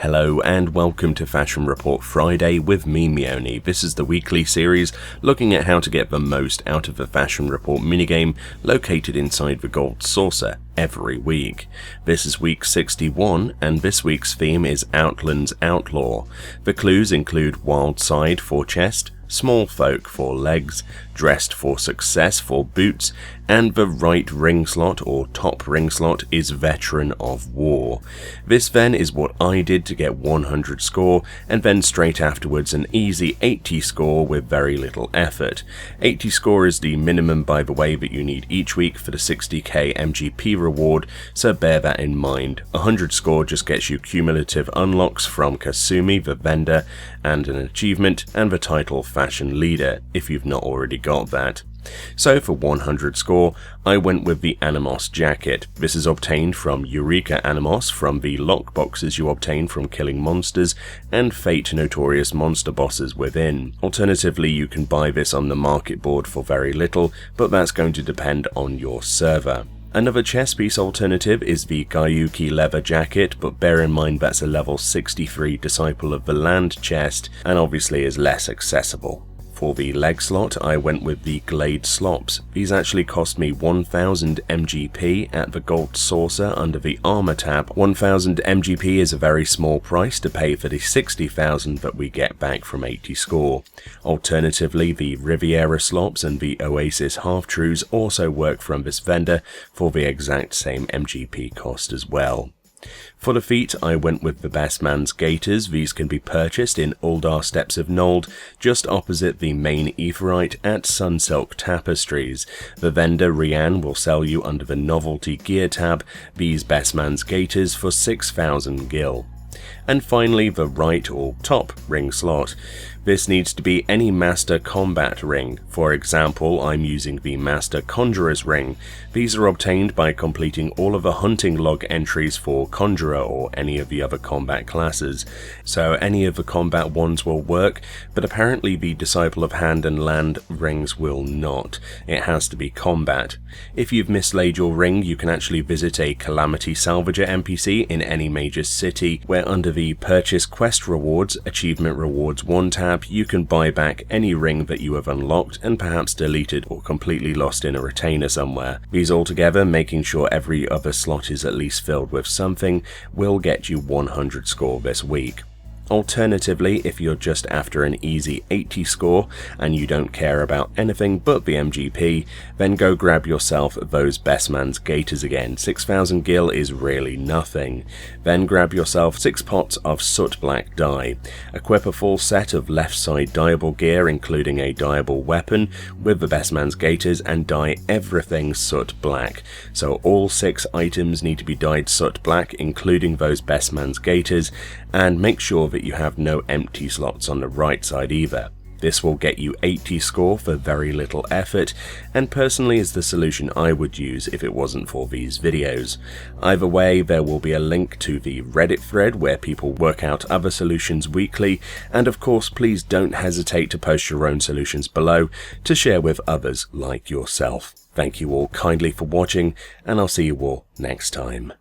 Hello and welcome to Fashion Report Friday with me, Meoni. This is the weekly series looking at how to get the most out of the Fashion Report minigame located inside the Gold Saucer every week. This is week 61 and this week's theme is Outlands Outlaw. The clues include Wild Side for chest, Small Folk for legs, Dressed for Success for boots, and the right ring slot or top ring slot is Veteran of War. This then is what I did to get 100 score, and then straight afterwards an easy 80 score with very little effort. 80 score is the minimum, by the way, that you need each week for the 60k MGP reward, so bear that in mind. 100 score just gets you cumulative unlocks from Kasumi, the vendor, and an achievement, and the title Fashion Leader, if you've not already got that. So for 100 score, I went with the Animos jacket. This is obtained from Eureka Animos from the lockboxes you obtain from killing monsters and Fate Notorious monster bosses within. Alternatively, you can buy this on the market board for very little, but that's going to depend on your server. Another chest piece alternative is the Gayuki leather jacket, but bear in mind that's a level 63 Disciple of the Land chest and obviously is less accessible. For the leg slot, I went with the Glade slops. These actually cost me 1000 MGP at the Gold Saucer under the Armor tab. 1000 MGP is a very small price to pay for the 60,000 that we get back from 80 score. Alternatively, the Riviera slops and the Oasis half-trues also work from this vendor for the exact same MGP cost as well. For the feet, I went with the Best Man's Gaiters. These can be purchased in Uldar Steps of Nold, just opposite the main Aetheryte at Sunsilk Tapestries. The vendor Rianne will sell you under the Novelty Gear tab these Best Man's Gaiters for 6,000 gil. And finally, the right or top ring slot. This needs to be any Master Combat ring. For example, I'm using the Master Conjurer's ring. These are obtained by completing all of the hunting log entries for Conjurer or any of the other combat classes. So any of the combat ones will work, but apparently the Disciple of Hand and Land rings will not. It has to be combat. If you've mislaid your ring, you can actually visit a Calamity Salvager NPC in any major city, where under the Purchase Quest Rewards, Achievement Rewards 1 tab, you can buy back any ring that you have unlocked and perhaps deleted or completely lost in a retainer somewhere. These altogether, making sure every other slot is at least filled with something, will get you 100 score this week. Alternatively, if you're just after an easy 80 score and you don't care about anything but the MGP, then go grab yourself those Best Man's Gaiters again. 6,000 gil is really nothing. Then grab yourself 6 pots of soot black dye. Equip a full set of left side dyeable gear including a dyeable weapon with the Best Man's Gaiters and dye everything soot black. So all 6 items need to be dyed soot black including those Best Man's Gaiters, and make sure that you have no empty slots on the right side either. This will get you 80 score for very little effort, and personally is the solution I would use if it wasn't for these videos. Either way, there will be a link to the Reddit thread where people work out other solutions weekly, and of course please don't hesitate to post your own solutions below to share with others like yourself. Thank you all kindly for watching, and I'll see you all next time.